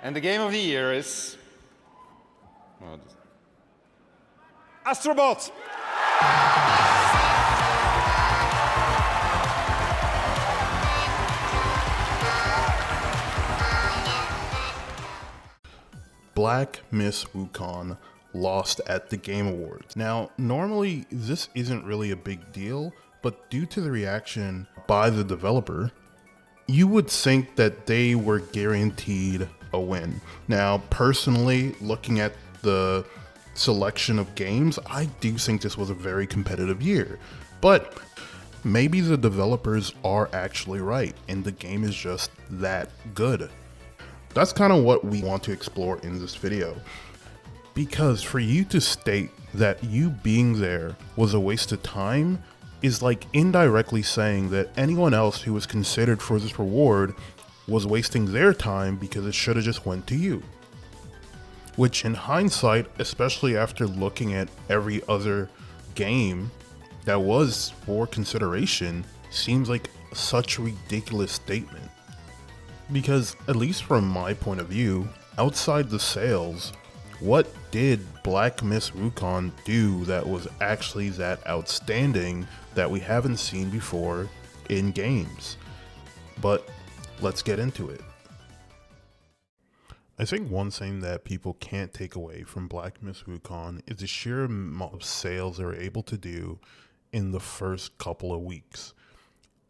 And the game of the year is... Astrobot! Black Myth Wukong lost at the Game Awards. Now, normally this isn't really a big deal, but due to the reaction by the developer, you would think that they were guaranteed a win. Now, personally, looking at the selection of games, I do think this was a very competitive year, but maybe the developers are actually right and the game is just that good. That's kind of what we want to explore in this video, because for you to state that you being there was a waste of time is like indirectly saying that anyone else who was considered for this reward was wasting their time because it should have just went to you. Which in hindsight, especially after looking at every other game that was for consideration, seems like such a ridiculous statement. Because at least from my point of view, outside the sales, what did Black Myth Wukong do that was actually that outstanding that we haven't seen before in games? But let's get into it. I think one thing that people can't take away from Black Myth Wukong is the sheer amount of sales they were able to do in the first couple of weeks.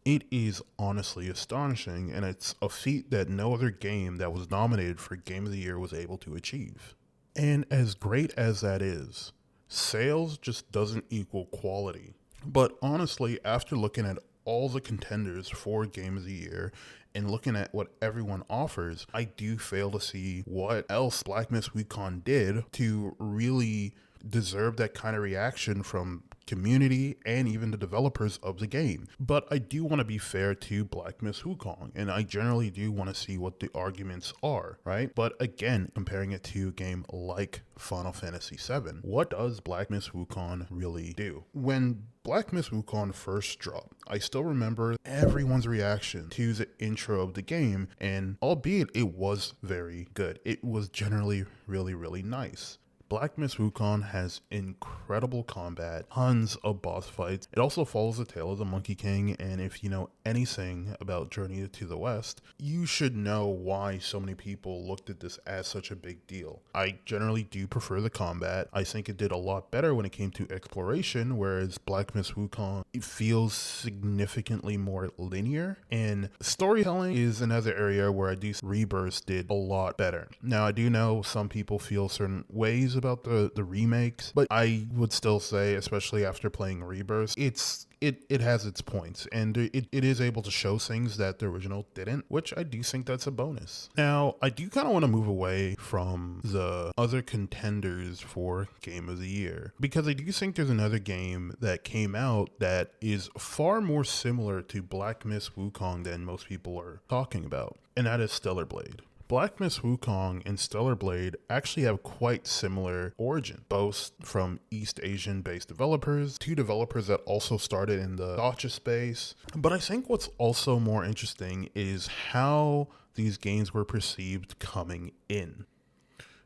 It is honestly astonishing, and it's a feat that no other game that was nominated for Game of the Year was able to achieve. And as great as that is, sales just doesn't equal quality. But honestly, after looking at all the contenders for Game of the Year and looking at what everyone offers, I do fail to see what else Black Myth Wukong did to really deserve that kind of reaction from community and even the developers of the game. But I do want to be fair to Black Myth Wukong, and I generally do want to see what the arguments are, right? But again, comparing it to a game like Final Fantasy VII, what does Black Myth Wukong really do? When Black Myth Wukong first dropped, I still remember everyone's reaction to the intro of the game, and albeit it was very good, it was generally really nice. Black Myth Wukong has incredible combat, tons of boss fights. It also follows the tale of the Monkey King, and if you know anything about Journey to the West, you should know why so many people looked at this as such a big deal. I generally do prefer the combat. I think it did a lot better when it came to exploration, whereas Black Myth Wukong, it feels significantly more linear, and storytelling is another area where I do Rebirth did a lot better. Now, I do know some people feel certain ways about the remakes, but I would still say, especially after playing Rebirth, it has its points, and it is able to show things that the original didn't, which I do think that's a bonus. Now, I do kind of want to move away from the other contenders for Game of the Year, because I do think there's another game that came out that is far more similar to Black Myth Wukong than most people are talking about, and that is Stellar Blade. Black Myth Wukong and Stellar Blade actually have quite similar origin, both from East Asian based developers, two developers that also started in the gacha space. But I think what's also more interesting is how these games were perceived coming in.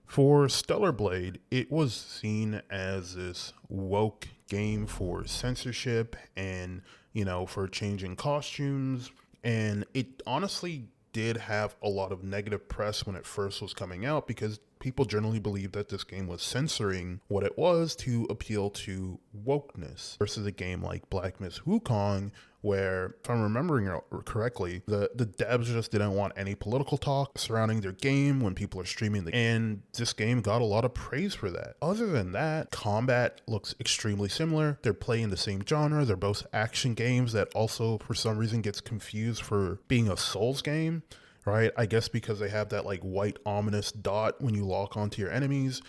For Stellar Blade, it was seen as this woke game for censorship and, for changing costumes, and it honestly did have a lot of negative press when it first was coming out, because people generally believed that this game was censoring what it was to appeal to wokeness, versus a game like Black Myth Wukong, where, if I'm remembering correctly, the devs just didn't want any political talk surrounding their game when people are streaming and this game got a lot of praise for that. Other than that, combat looks extremely similar. They're playing the same genre. They're both action games that also, for some reason, gets confused for being a Souls game, right? I guess because they have that like white ominous dot when you lock onto your enemies.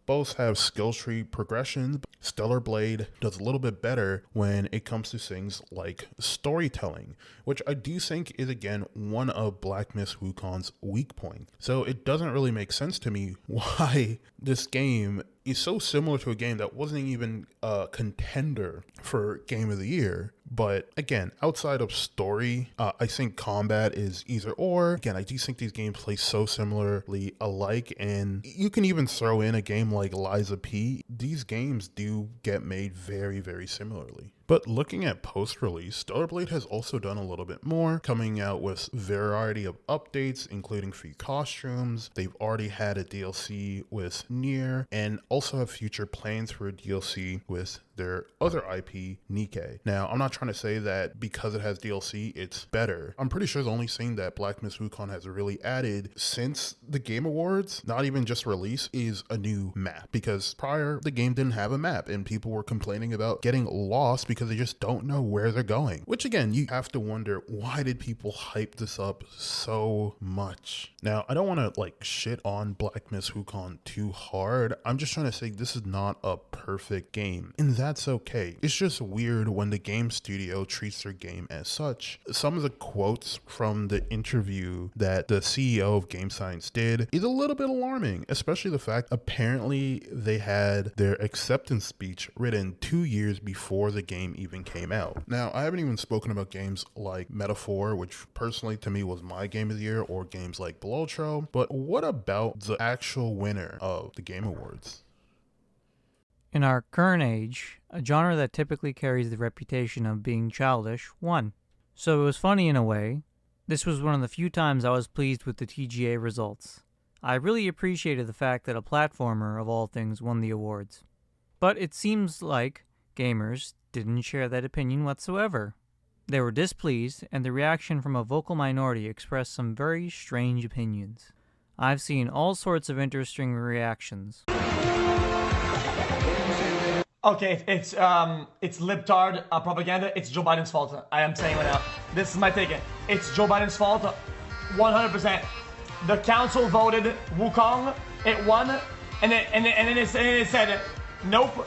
Both have skill tree progressions. Stellar Blade does a little bit better when it comes to things like storytelling, which I do think is, again, one of Black Myth Wukong's weak points. So it doesn't really make sense to me why this game is so similar to a game that wasn't even a contender for Game of the Year, But again, outside of story, I think combat is either or. Again, I do think these games play so similarly alike, and you can even throw in a game like Liza P. These games do get made very, very similarly. But looking at post-release, Stellar Blade has also done a little bit more, coming out with a variety of updates, including free costumes. They've already had a DLC with Nier, and also have future plans for a DLC with their other IP, Nikke. Now, I'm not trying to say that because it has DLC, it's better. I'm pretty sure the only thing that Black Myth Wukong has really added since the Game Awards, not even just release, is a new map. Because prior, the game didn't have a map, and people were complaining about getting lost because they just don't know where they're going. Which again, you have to wonder, why did people hype this up so much? Now, I don't want to like shit on Black Myth Wukong too hard. I'm just trying to say this is not a perfect game, and that's okay. It's just weird when the game studio treats their game as such. Some of the quotes from the interview that the CEO of Game Science did is a little bit alarming, especially the fact apparently they had their acceptance speech written 2 years before the game even came out. Now, I haven't even spoken about games like Metaphor, which personally to me was my game of the year, or games like Belotro, but what about the actual winner of the Game Awards? In our current age, a genre that typically carries the reputation of being childish won. So it was funny in a way. This was one of the few times I was pleased with the TGA results. I really appreciated the fact that a platformer, of all things, won the awards. But it seems like gamers didn't share that opinion whatsoever. They were displeased, and the reaction from a vocal minority expressed some very strange opinions. I've seen all sorts of interesting reactions. Okay, it's libtard propaganda. It's Joe Biden's fault. I am saying right now. This is my take. It's Joe Biden's fault, 100%. The council voted Wukong. It won, and then it said, nope.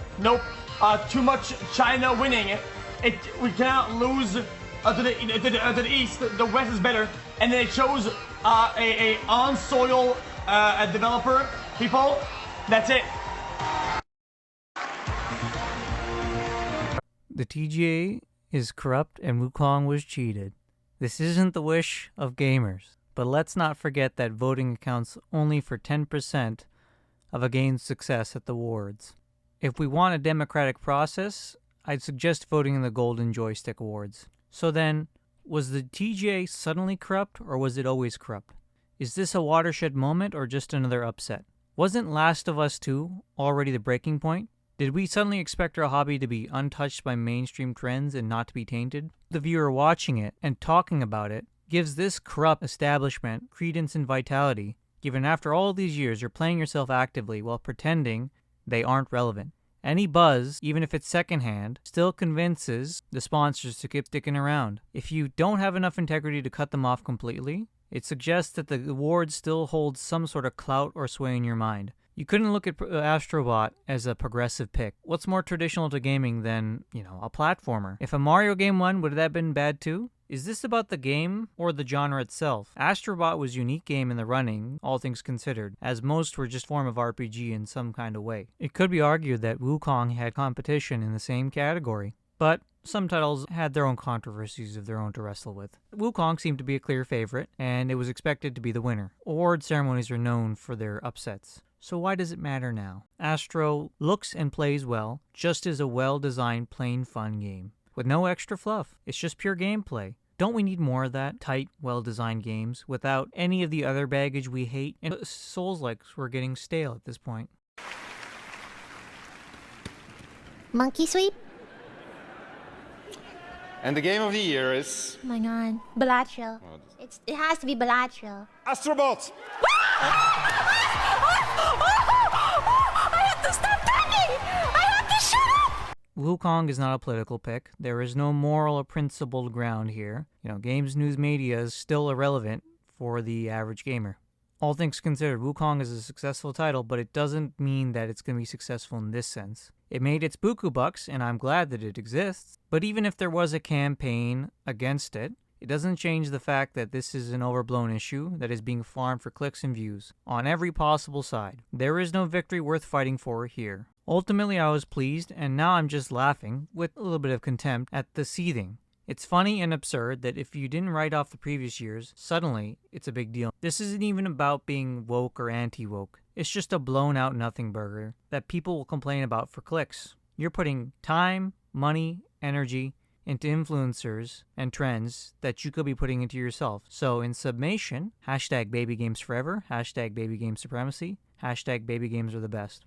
Too much China winning. We cannot lose to the east. The west is better, and then it chose a on soil developer people. That's it. The TGA is corrupt and Wukong was cheated. This isn't the wish of gamers, but let's not forget that voting accounts only for 10% of a game's success at the awards. If we want a democratic process, I'd suggest voting in the Golden Joystick Awards. So then, was the TGA suddenly corrupt, or was it always corrupt? Is this a watershed moment, or just another upset? Wasn't Last of Us 2 already the breaking point? Did we suddenly expect our hobby to be untouched by mainstream trends and not to be tainted? The viewer watching it and talking about it gives this corrupt establishment credence and vitality, given after all these years you're playing yourself actively while pretending they aren't relevant. Any buzz, even if it's secondhand, still convinces the sponsors to keep sticking around. If you don't have enough integrity to cut them off completely, it suggests that the award still holds some sort of clout or sway in your mind. You couldn't look at Astrobot as a progressive pick. What's more traditional to gaming than, a platformer? If a Mario game won, would that have been bad too? Is this about the game or the genre itself? Astrobot was a unique game in the running, all things considered, as most were just form of RPG in some kind of way. It could be argued that Wukong had competition in the same category, but some titles had their own controversies of their own to wrestle with. Wukong seemed to be a clear favorite, and it was expected to be the winner. Award ceremonies are known for their upsets. So why does it matter now? Astro looks and plays well, just as a well-designed, plain fun game. With no extra fluff. It's just pure gameplay. Don't we need more of that? Tight, well-designed games without any of the other baggage we hate? And Souls-likes were getting stale at this point. Monkey sweep? And the game of the year is... Oh my god. Bellatro. It has to be Bellatro. Astrobot! I have to stop talking! I have to shut up! Wukong is not a political pick. There is no moral or principled ground here. Games news media is still irrelevant for the average gamer. All things considered, Wukong is a successful title, but it doesn't mean that it's going to be successful in this sense. It made its buku bucks, and I'm glad that it exists. But even if there was a campaign against it, it doesn't change the fact that this is an overblown issue that is being farmed for clicks and views on every possible side. There is no victory worth fighting for here. Ultimately, I was pleased, and now I'm just laughing, with a little bit of contempt, at the seething. It's funny and absurd that if you didn't write off the previous years, suddenly it's a big deal. This isn't even about being woke or anti-woke. It's just a blown-out nothing burger that people will complain about for clicks. You're putting time, money, energy into influencers and trends that you could be putting into yourself. So in summation, #BabyGamesForever, #BabyGameSupremacy, #BabyGames are the best.